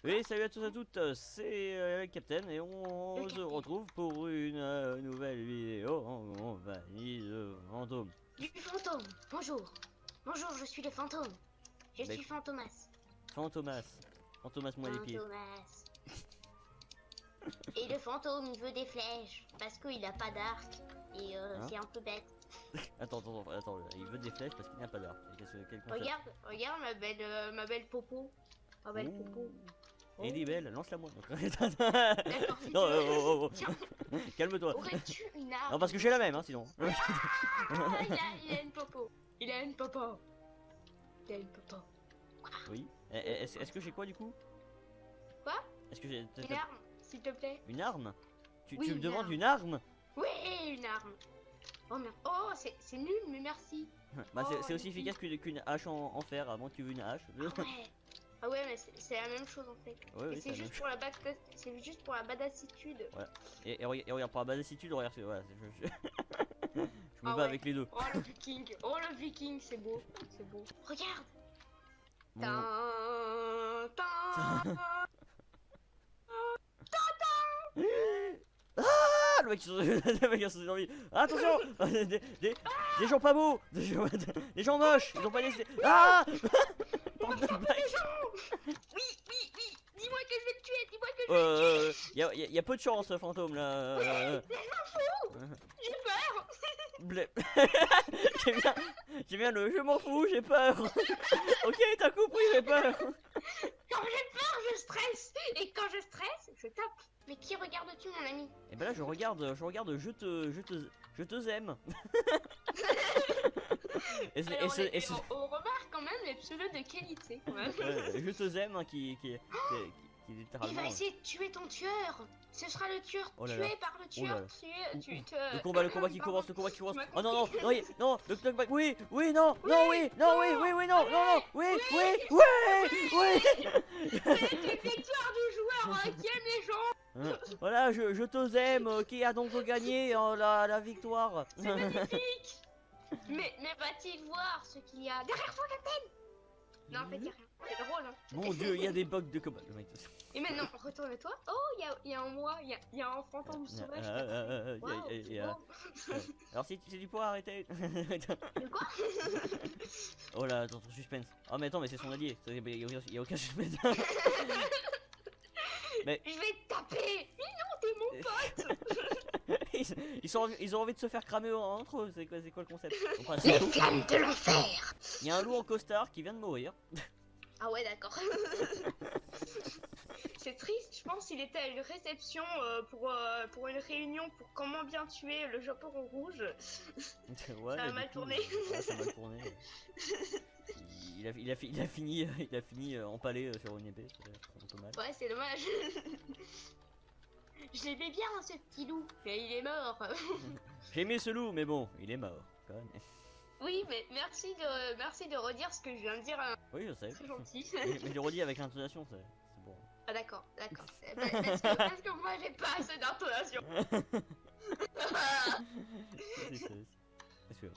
Oui, salut à tous et à toutes, c'est le Captain et on se retrouve pour une nouvelle vidéo en compagnie de Fantôme. Du fantôme, bonjour. Bonjour, je suis le fantôme. Je Bah, suis Fantomas. Fantomas moi les pieds. Fantomas. Et le fantôme, il veut des flèches. Parce qu'il a pas d'arc. Et Hein? c'est un peu bête. Attends, il veut des flèches parce qu'il n'a pas d'arc. Quel concept? Regarde ma belle popo. Ma belle Oh. popo. Et il est belle, lance-la moi. D'accord, si Non, tu veux. oh. Tiens, Calme-toi. aurais-tu une arme? Non, parce que j'ai la même, hein, sinon. Ah, il a une popo. Il a une popo. Il a une popo. Oui. Est-ce que j'ai quoi du coup? Quoi? Est-ce que j'ai Une arme, s'il te plaît. une arme? Tu Oui, me une demandes arme. une arme? Oui, une arme. Oh merde. Oh, c'est nul, mais merci. Bah Oh, c'est aussi une efficace qu'une hache en fer. Avant tu veux une hache. Ah ouais. Ah ouais, mais c'est la même chose en fait. Ouais, Et oui, c'est juste pour la c'est juste pour la badassitude. Voilà. Et regarde, pour la badassitude, regarde, voilà, je me Ah bats ouais. avec les deux. Oh le viking. Oh le viking, c'est beau. C'est beau. Regarde. Mon- Tin, tin. Ah, le mec, le mec a sauté dans le vide. Attention, des gens pas beaux, des gens moches, ils ont pas laissé. Ah, bande de blagues. Oui. Dis-moi que je vais te tuer. Dis-moi que je vais te tuer. Y a peu de chance, ce fantôme là. Mais je m'en fous. J'ai peur. Blé. J'aime bien le je m'en fous, j'ai peur. Ok, t'as compris, j'ai peur. Quand j'ai peur, je stresse. Et quand je stresse, je tape. Mais qui regardes-tu, mon ami? Et ben là, je regarde, je te aime. Alors, on remarque quand même les pseudos de qualité. Quand même. je te aime hein, qui Il littéralement. va essayer de tuer ton tueur. Ce sera le tueur Oh là tué là. par le Oh là tueur là. tué. Le combat qui commence, le combat qui commence. Tu m'as Oh non, compris. non, le knockback, oui, non, oui, C'est une victoire du joueur qui aime les gens. Voilà, je te aime, qui a donc gagné la victoire. C'est magnifique. Mais va-t-il voir ce qu'il y a derrière toi, Captain? Non, en fait, il y a rien. C'est drôle, hein. Mon dieu, il y a des bugs de combat, le mec. Et maintenant, retourne-toi. Oh, il y a un moi, il y a un fantôme sauvage. Waouh, c'est beau. Alors si tu peux arrêter. De quoi? Oh là, attends, ton suspense. Oh mais attends, mais c'est son allié, y a aucun suspense. Mais Je vais te taper. Mais non, t'es mon pote. ils ont envie de se faire cramer entre eux, c'est quoi le concept? Enfin, Les flammes de l'enfer. il y a un loup en costard qui vient de mourir. Ah ouais, d'accord. C'est triste, je pense qu'il était à une réception pour une réunion pour comment bien tuer le Japon rouge. Ouais, Ça a du mal coup, tourné. Ouais, ça a mal tourné. Il a fini empalé sur une épée, c'est un peu mal. Ouais, c'est dommage. Je l'aimais bien ce petit loup, mais il est mort. J'ai aimé ce loup, mais bon, il est mort quand même. Oui, mais merci de redire ce que je viens de dire. Oui, je sais. C'est gentil. Mais je le redis avec l'intonation, c'est bon. Ah d'accord. Parce que moi j'ai pas assez d'intonation. Est-ce que...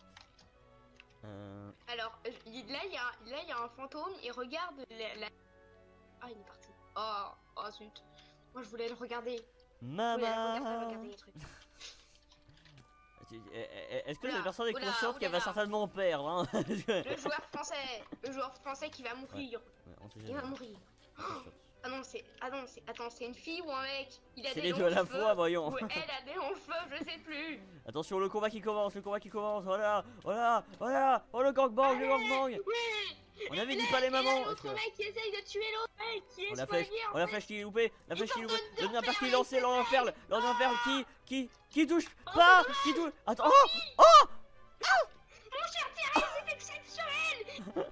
Alors là il y a un fantôme, il regarde la... Ah, il est parti. Oh zut. Moi je voulais le regarder. Maman. Regarder les trucs. Est-ce que Oula, la personne est oula, consciente qu'elle va oulala. certainement perdre hein? Le joueur français qui va mourir. Ouais, on sait Il jamais. va mourir. On sait sûr. Attends, c'est une fille ou un mec? Il a C'est des les longs deux à la cheveux, fois, voyons. ou elle a des longs cheveux, je sais plus. Attention, le combat qui commence, voilà, oh le gangbang, le gangbang. Oui. On avait dit pas les mamans. L'autre mec qui essaye de tuer l'autre mec qui est Oh, la flèche, soigné, en oh la fait. flèche qui est loupée, le de deuxième perle qui est faire lancé, une l'enfer qui touche Oh, pas, dommage. qui touche. Attends, Mon cher Thierry, c'est exceptionnel.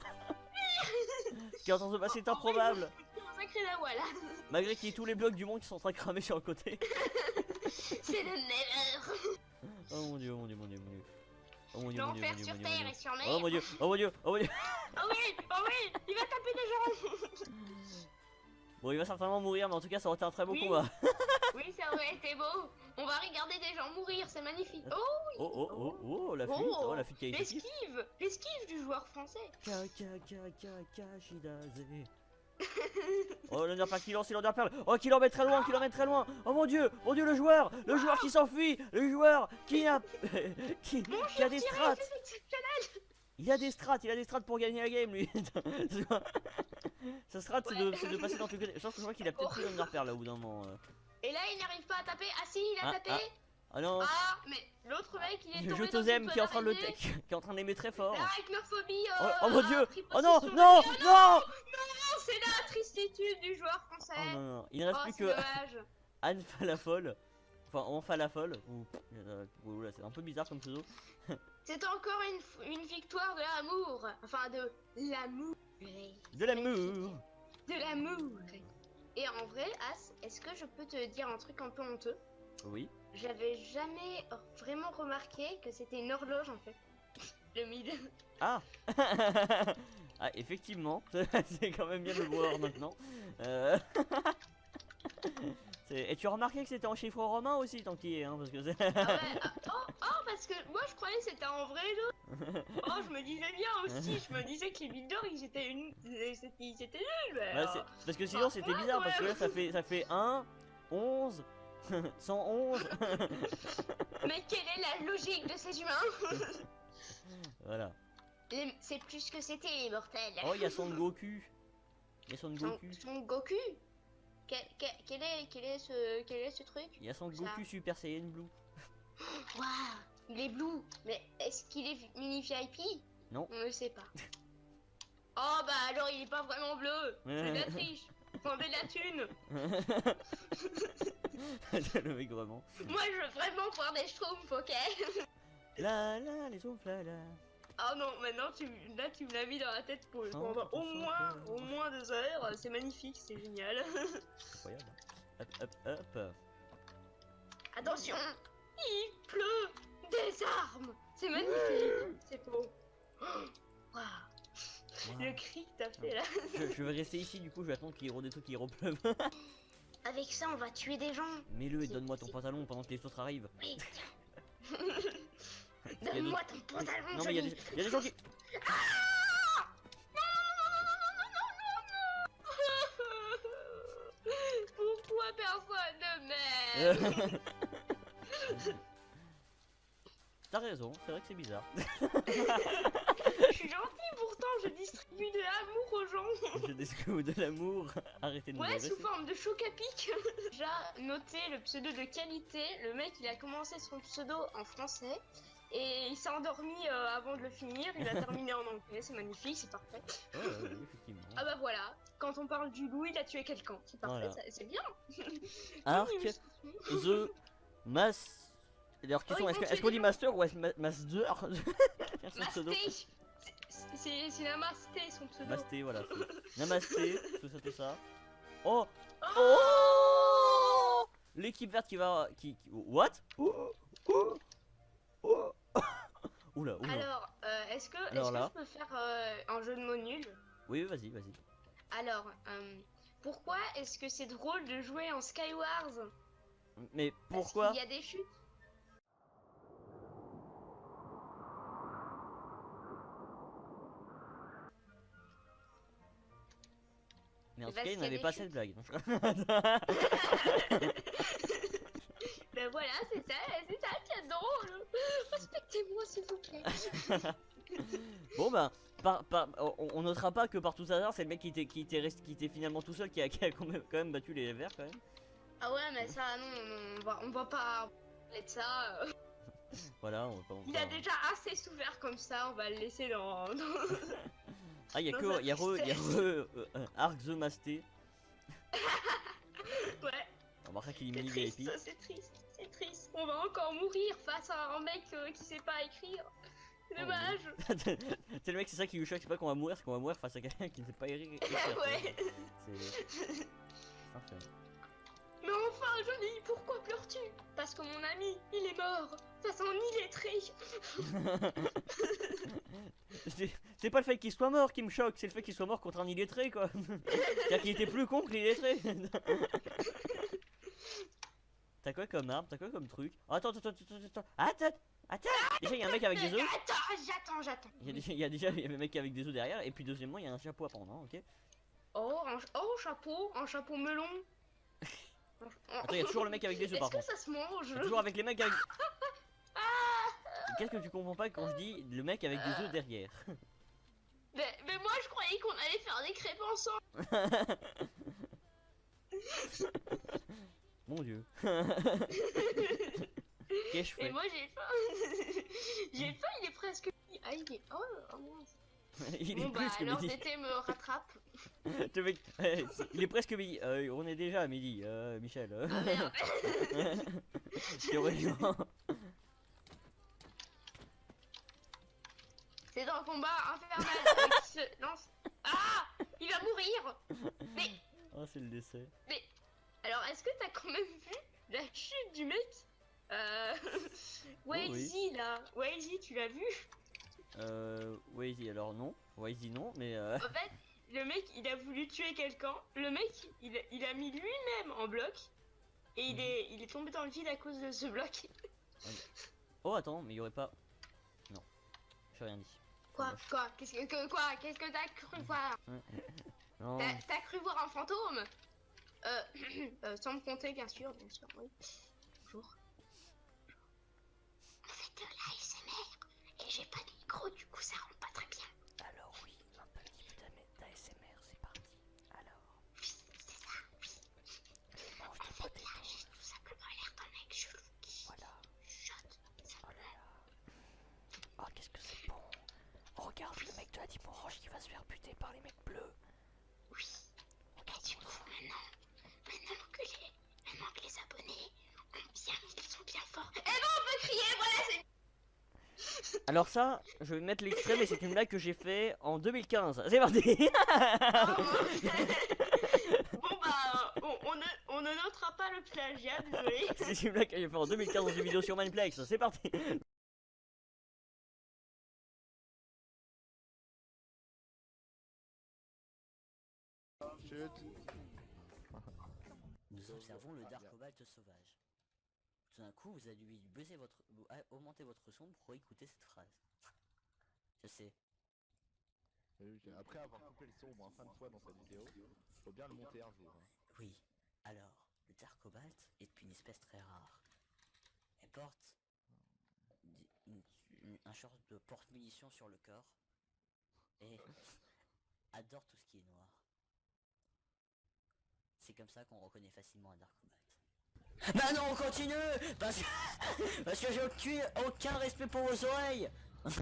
ce qui est en train de se passer est improbable. Sacré la voilà. Malgré qu'il y ait tous les blocs du monde qui sont en train de cramer sur le côté. C'est le never. Oh mon dieu. L'enfer sur terre et sur mer. Oh mon dieu. Oh oui, il va taper des gens. Bon, il va certainement mourir, mais en tout cas, ça aurait été un très beau Oui. combat. Oui, ça aurait été beau. On va regarder des gens mourir, c'est magnifique. Oh, la fuite, oh, la fuite qualitative. L'esquive du joueur français. Kashidase. Oh l'Enderpearl qui lance, et l'Enderpearl. Oh qui l'emmène très loin, qui l'emmène très loin. Oh mon dieu, le joueur qui s'enfuit, le joueur qui a qui a des strats. Il a des strats pour gagner la game lui. Sa strat c'est de passer dans tous les côtés. Sauf que je crois qu'il a peut-être pris l'Enderpearl là au bout d'un moment. Et là il n'arrive pas à taper. Ah si, il a tapé. Ah non. Ah mais l'autre mec il est Le tombé jeu dans Tozem une qui est en train de araignée. qui est en train d'aimer très fort. L'arachnophobie. Oh mon dieu. Oh non, possession non, de- non. Non, c'est la tristitude du joueur français. Oh non, non, il ne reste Oh, plus c'est que dommage. Anne Falafol. Enfin, on Falafol. Oula, c'est un peu bizarre comme pseudo. C'est encore une victoire de l'amour. Enfin, de l'amour. De l'amour. De l'amour. Et en vrai, As, est-ce que je peux te dire un truc un peu honteux? Oui. J'avais jamais vraiment remarqué que c'était une horloge en fait. Le mid. Ah. Ah, effectivement. C'est quand même bien de le voir maintenant. Et tu as remarqué que c'était en chiffre romain aussi, tant qu'il y est, hein, parce que c'est... Ah ouais, parce que moi je croyais que c'était en vrai jeu. Oh, je me disais bien aussi, je me disais que les builders ils étaient nuls. Mais parce que sinon c'était bizarre, parce que là ça fait 1, 11, 111. Mais quelle est la logique de ces humains? Voilà. C'est plus que c'était les mortels. Oh, il y a Son Goku. Il y a Son Goku. Son Goku? Quel est ce truc? Il y a Son Goku Super Saiyan Blue. Waouh, il est blue. Mais est-ce qu'il est mini VIP? Non. On ne sait pas. Oh bah alors il est pas vraiment bleu. C'est de la triche. Vendez de la thune. Le mec vraiment. Moi je veux vraiment voir des schtroumpfs, ok? La les schtroumpfs là. Oh non, maintenant tu me l'as mis dans la tête pendant au moins 2 heures. C'est magnifique, c'est génial. Incroyable. Hop. Attention, il pleut des armes. C'est magnifique, c'est beau. Waouh. Le cri que t'as fait là. Je vais rester ici, du coup je vais attendre qu'il y ait des trucs qui repleuvent. Avec ça on va tuer des gens. Mets-le et donne-moi ton pantalon pendant que les autres arrivent. Oui, donne-moi ton pantalon. Non mais il y a des gens qui... Pourquoi personne ne m'aime? T'as raison, c'est vrai que c'est bizarre. Je suis gentil pourtant, je distribue de l'amour aux gens. Je découvre de l'amour. Arrêtez de me Ouais, rêver. sous forme de choc à pic. J'ai noté le pseudo de qualité. Le mec, il a commencé son pseudo en français. Et il s'est endormi avant de le finir. Il a terminé en anglais. C'est magnifique, c'est parfait. Ouais, effectivement. Ah bah voilà. Quand on parle du loup, il a tué quelqu'un. C'est parfait, Voilà. c'est bien. Arc, The Mass... Alors, question, est-ce qu'on dit Master ou Master? Masté. C'est Namasté son pseudo. Masté, voilà. Namasté, tout ça. Oh. Oh, L'équipe verte qui va... What? Oula. Alors, est-ce que là. je peux faire un jeu de mots nul? Oui, vas-y. Alors, pourquoi est-ce que c'est drôle de jouer en Skywars? Mais pourquoi? Il y a des chutes. Mais en tout Parce cas, il qu'il y a n'avait des pas chutes. cette blague. Ben voilà, c'est ça qui est drôle. Respectez-moi s'il vous plaît. Bon ben, on notera pas que par tout hasard, c'est le mec qui était finalement tout seul qui a quand même battu les verts quand même. Ah ouais, mais ça, non, on va pas parler de ça. Voilà, on va pas. Il a déjà assez souffert comme ça, on va le laisser dans... Ah, il y a Arc the Masté. Ouais. On remarquera qu'il est C'est mini triste, VIP. c'est triste. On va encore mourir face à un mec qui sait pas écrire. C'est dommage. C'est le mec, c'est ça qui lui choque, c'est pas qu'on va mourir, c'est qu'on va mourir face à quelqu'un qui ne sait pas écrire. Ouais. C'est parfait. Mais enfin, Johnny, pourquoi pleures-tu? Parce que mon ami, il est mort face à un illettré. C'est pas le fait qu'il soit mort qui me choque, c'est le fait qu'il soit mort contre un illettré quoi. C'est-à-dire qu'il était plus con que l'illettré. T'as quoi comme arme? T'as quoi comme truc? Oh, attends. Déjà il y a un mec avec des œufs. J'attends. Il y a déjà un mec avec des œufs derrière. Et puis deuxièmement il y a un chapeau à prendre, hein, ok? Oh, un chapeau melon. Attends, il y a toujours le mec avec des œufs par Est-ce que contre. ça se mange? Il y a toujours avec les mecs avec... Qu'est-ce que tu comprends pas quand je dis le mec avec des œufs derrière? Mais moi je croyais qu'on allait faire des crêpes ensemble. Mon dieu. Qu'est-ce que je Et fais? moi j'ai faim. J'ai faim, il est presque midi. Ah il est... Oh mince. Il est Bon bah plus que l'heure midi. d'été me rattrape. Le mec, il est presque midi. On est déjà à midi, Michel. Ah merde. Théoriquement. C'est un combat infernal qui se lance. Ah, il va mourir. Mais Oh, c'est le décès. alors est-ce que t'as quand même vu la chute du mec? Wazy là. Wazy, tu l'as vu? Wazy, alors non. Wazy non, mais En fait, le mec il a voulu tuer quelqu'un. Le mec il a mis lui-même en bloc. Et il est tombé dans le vide à cause de ce bloc. Oh, attends, mais il y aurait pas. Non, j'ai rien dit. Quoi? Qu'est-ce que t'as cru voir? Non. T'as cru voir un fantôme? Sans me compter, bien sûr, oui. Bonjour. On fait de l'ASMR et j'ai pas de micro, du coup ça rend pas très bien. Alors oui, un petit peu d'ASMR, c'est parti. Alors. Oui, c'est ça, oui. En fait, là, j'ai tout simplement l'air d'un mec chelou qui Voilà. chuchote. Oh là là. Oh, qu'est-ce que c'est bon. Oh, regarde le mec de la Team Orange qui va se faire buter par les mecs bleus. Oui. Et du coup, maintenant que les abonnés sont bien forts. Eh ben, on peut crier, voilà, c'est... Alors ça, je vais mettre l'extrait, mais c'est une blague que j'ai fait en 2015. C'est parti. Bon bah, on ne notera pas le plagiat, désolé. C'est une blague que j'ai fait en 2015 dans une vidéo sur Mineplex. C'est parti. Nous observons le Dark Cobalt sauvage. Tout d'un coup, vous avez dû augmenter votre son pour écouter cette phrase. Je sais. Après avoir coupé le son au moins 5 fois dans cette vidéo, faut bien le monter un jour. Hein. Oui. Alors, le Dark Cobalt est une espèce très rare. Elle porte un genre de porte-munitions sur le corps et adore tout ce qui est noir. C'est comme ça qu'on reconnaît facilement un Dark Cobalt. Bah non, on continue parce que j'ai aucun respect pour vos oreilles. Alors,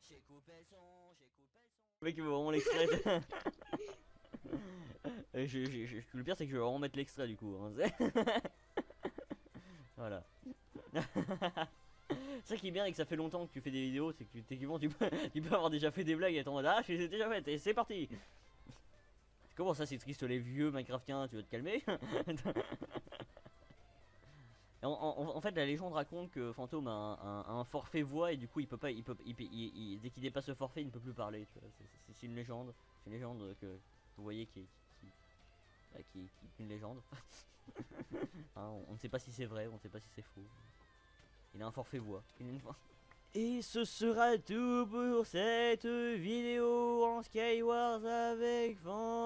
j'ai coupé le son. Le mec il veut vraiment l'extrait. Le pire c'est que je vais vraiment mettre l'extrait du coup. Hein. Voilà. Ça qui est bien et que ça fait longtemps que tu fais des vidéos, c'est que techniquement tu peux avoir déjà fait des blagues et être en mode ah j'ai déjà fait et c'est parti. Comment ça c'est triste les vieux Minecraftiens, tu vas te calmer. En fait la légende raconte que Fantôme a un forfait voix et du coup il peut pas, dès qu'il dépasse ce forfait il ne peut plus parler. C'est une légende, que vous voyez qui est une légende. Hein, on ne sait pas si c'est vrai, on ne sait pas si c'est faux. Il a un forfait voix. Et ce sera tout pour cette vidéo en Skywars avec Fantôme.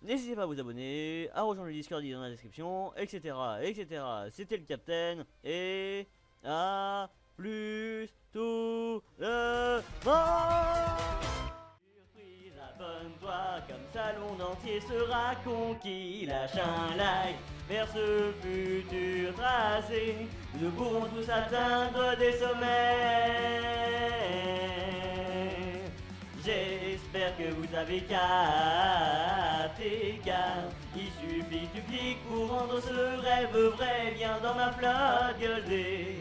N'hésitez pas à vous abonner, à rejoindre le Discord dans la description, etc. etc. C'était le Capitaine et à plus tout le monde. Surprise, abonne-toi, comme ça le monde entier sera conquis. Lâche un like vers ce futur tracé. Nous pourrons tous atteindre des sommets. J'espère que vous avez capté, car il suffit que tu cliques pour rendre ce rêve vrai. Viens dans ma flotte gueulée.